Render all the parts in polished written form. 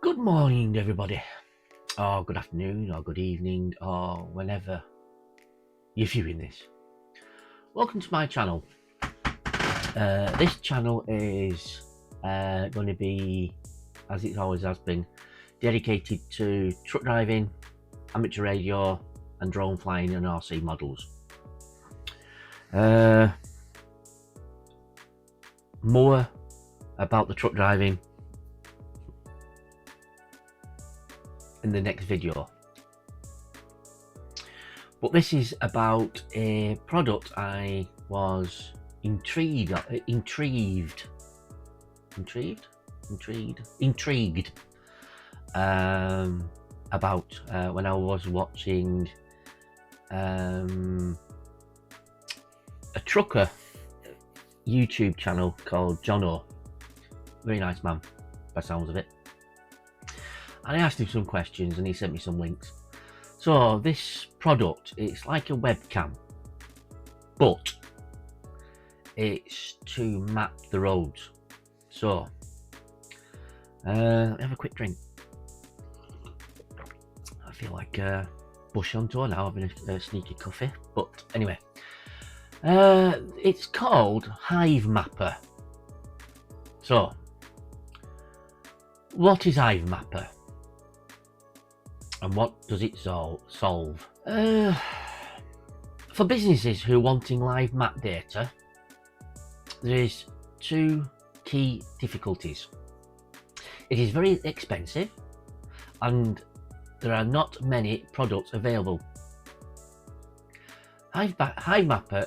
Good morning, everybody, or good afternoon, or good evening, or whenever you're viewing this. Welcome to my channel. This channel is going to be, as it always has been, dedicated to truck driving, amateur radio, and drone flying and RC models. More about the truck driving in the next video, but this is about a product I was intrigued about when I was watching a trucker YouTube channel called Jono. Very nice man by the sounds of it. And I asked him some questions and he sent me some links. So this product, it's like a webcam, but it's to map the roads. So have a quick drink. I feel like Bush on tour now, having a sneaky coffee. But anyway, it's called Hivemapper. So what is Hivemapper? And what does it solve? For businesses who are wanting live map data, there is two key difficulties. It is very expensive and there are not many products available. Hivemapper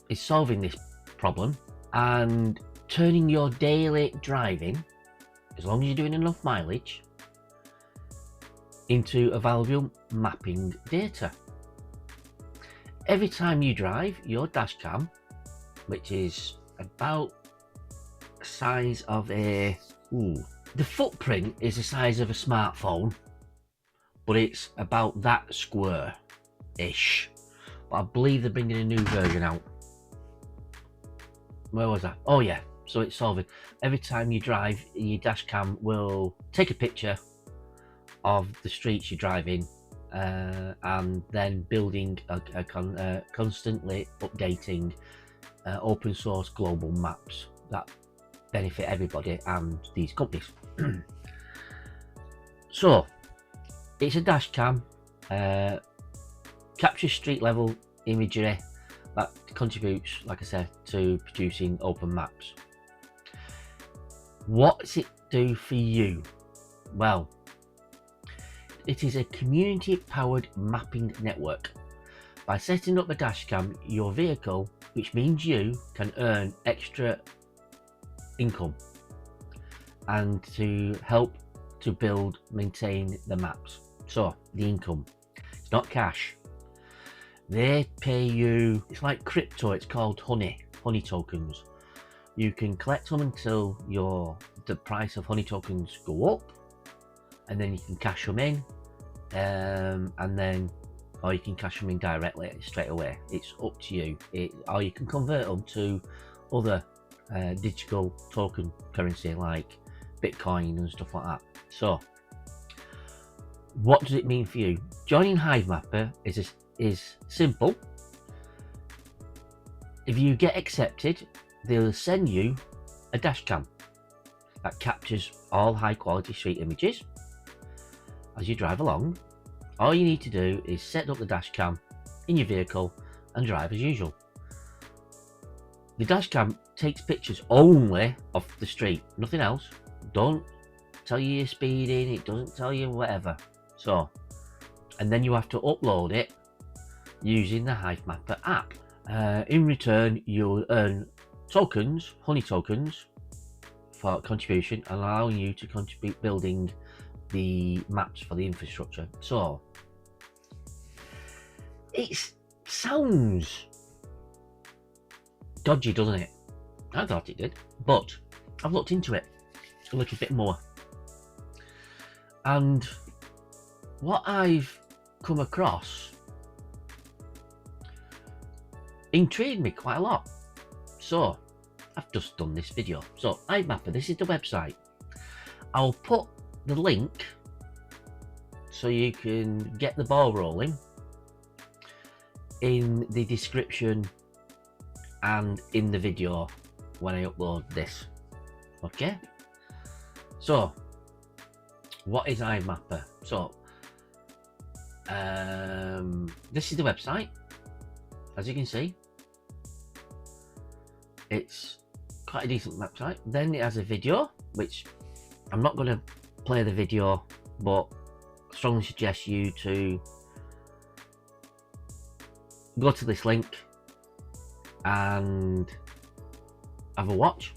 is solving this problem and turning your daily driving, as long as you're doing enough mileage, into a valuable mapping data. Every time you drive, your dashcam, which is about the size of a the footprint is the size of a smartphone, but it's about that square-ish. But I believe they're bringing a new version out. Where was that? Oh yeah, so it's solving. Every time you drive, your dashcam will take a picture of the streets you're driving and then building a constantly updating open source global maps that benefit everybody and these companies. So it's a dash cam, captures street level imagery that contributes, like I said, to producing open maps. What does it do for you? Well, it is a community-powered mapping network. By setting up a dashcam, your vehicle, which means you, can earn extra income and to help to maintain the maps. So the income, it's not cash. They pay you, it's like crypto, it's called honey tokens. You can collect them until the price of honey tokens go up, and then you can cash them in, or you can cash them in directly straight away. It's up to you. Or you can convert them to other digital token currency like Bitcoin and stuff like that. So what does it mean for you? Joining Hivemapper is simple. If you get accepted, they'll send you a dashcam that captures all high quality street images as you drive along. All you need to do is set up the dashcam in your vehicle and drive as usual. The dashcam takes pictures only of the street, nothing else. Don't tell you you're speeding, it doesn't tell you whatever. So, and then you have to upload it using the Hivemapper app. In return, you'll earn tokens, honey tokens, for contribution, allowing you to contribute building the maps for the infrastructure. So it sounds dodgy, doesn't it? I thought it did, but I've looked into it a little bit more, and what I've come across intrigued me quite a lot. So I've just done this video. So Hivemapper, this is the website. I'll put the link so you can get the ball rolling in the description and in the video when I upload this. Okay, so what is Hivemapper? So this is the website. As you can see, it's quite a decent website. Then it has a video, which I'm not going to play the video, but strongly suggest you to go to this link and have a watch.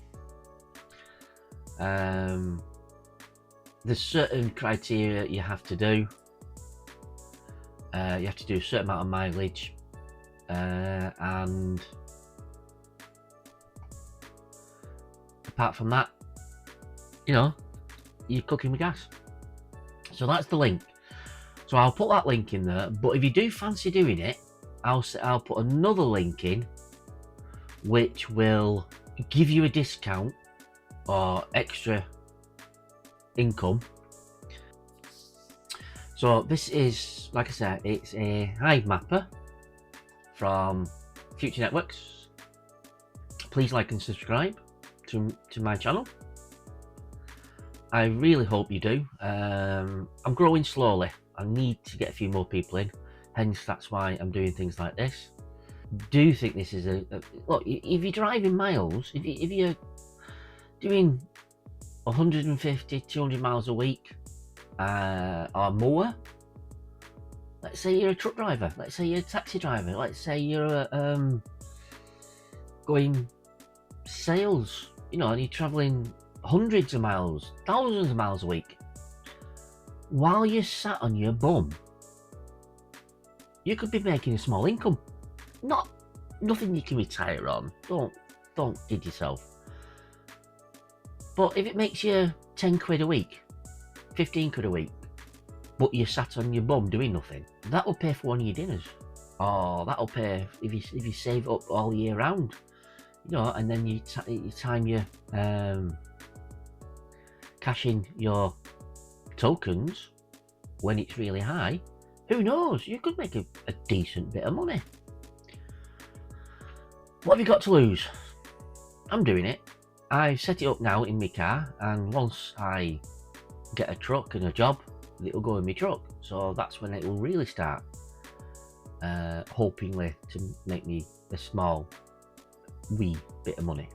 There's certain criteria you have to do. You have to do a certain amount of mileage, and apart from that, you know, you're cooking with gas. So that's the link. So I'll put that link in there. But if you do fancy doing it, I'll put another link in, which will give you a discount or extra income. So this is, like I said, it's a Hivemapper from Future Networks. Please like and subscribe to my channel. I really hope you do. I'm growing slowly. I need to get a few more people in, hence that's why I'm doing things like this. Do think this is a look, if you're driving miles, if you're doing 150, 200 miles a week or more, let's say you're a truck driver, let's say you're a taxi driver, let's say you're going sales, you know, and you're traveling hundreds of miles, thousands of miles a week, while you're sat on your bum, you could be making a small income. Nothing you can retire on. Don't kid yourself. But if it makes you 10 quid a week, 15 quid a week, but you're sat on your bum doing nothing, that will pay for one of your dinners. Or that'll pay if you save up all year round, you know, and then you time your cash in your tokens when it's really high. Who knows? You could make a decent bit of money. What have you got to lose? I'm doing it. I set it up now in my car, and once I get a truck and a job, it'll go in my truck. So that's when it will really start, hopingly to make me a small wee bit of money.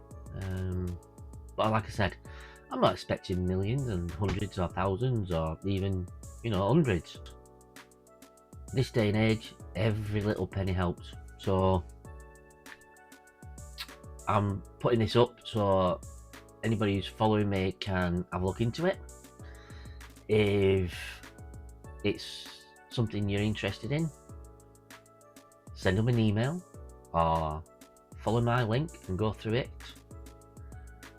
But like I said, I'm not expecting millions and hundreds or thousands or even, you know, hundreds. This day and age, every little penny helps. So I'm putting this up so anybody who's following me can have a look into it. If it's something you're interested in, send them an email or follow my link and go through it.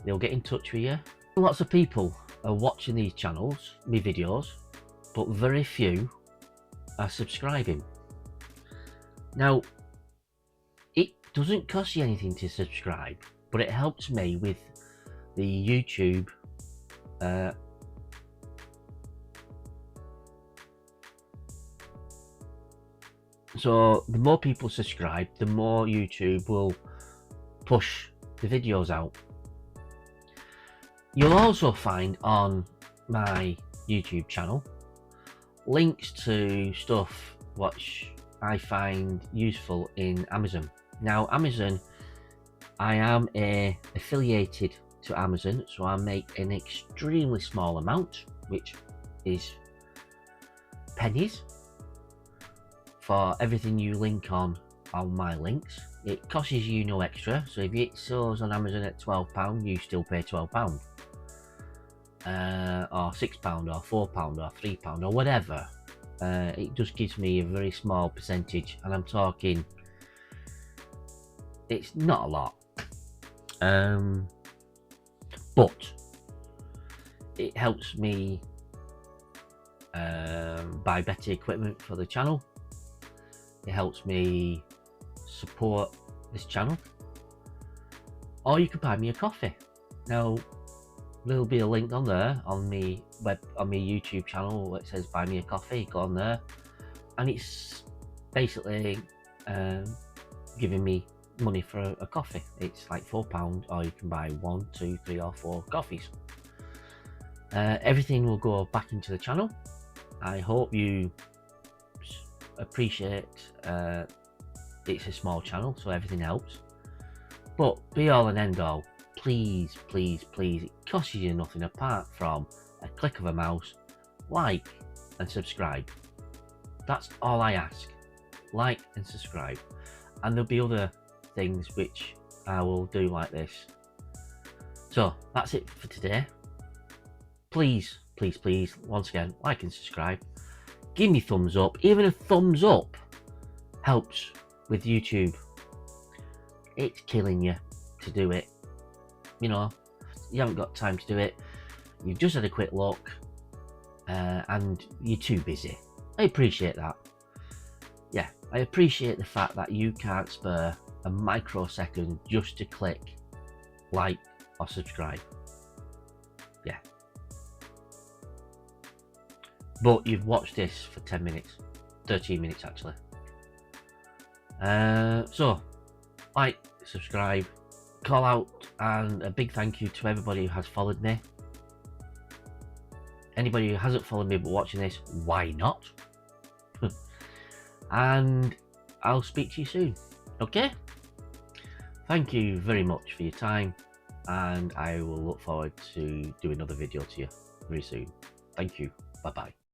They'll get in touch with you. Lots of people are watching these channels, my videos, but very few are subscribing. Now, it doesn't cost you anything to subscribe, but it helps me with the YouTube so the more people subscribe, the more YouTube will push the videos out. You'll also find on my YouTube channel links to stuff which I find useful in Amazon. Now, Amazon, I am affiliated to Amazon, so I make an extremely small amount, which is pennies, for everything you link on my links. It costs you no extra, so if it sells on Amazon at £12, you still pay £12, or £6 or £4 or £3 or whatever. It just gives me a very small percentage, and I'm talking, it's not a lot, but it helps me buy better equipment for the channel. It helps me support this channel, or you could buy me a coffee. Now, there'll be a link on there on my YouTube channel where it says buy me a coffee. Go on there, and it's basically giving me money for a coffee. It's like £4, or you can buy 1, 2, 3 or 4 coffees. Everything will go back into the channel. I hope you appreciate it's a small channel, so everything helps. But be all and end all, please, please, please, it costs you nothing apart from a click of a mouse, like and subscribe. That's all I ask. Like and subscribe. And there'll be other things which I will do like this. So that's it for today. Please, please, please, once again, like and subscribe. Give me thumbs up. Even a thumbs up helps with YouTube. It's killing you to do it. You know, you haven't got time to do it. You've just had a quick look and you're too busy. I appreciate that. Yeah, I appreciate the fact that you can't spare a microsecond just to click like or subscribe. Yeah. But you've watched this for 10 minutes, 13 minutes actually. So, like, subscribe, call out, and a big thank you to everybody who has followed me. Anybody who hasn't followed me but watching this, why not? And I'll speak to you soon, okay? Thank you very much for your time, and I will look forward to doing another video to you very soon. Thank you. Bye-bye.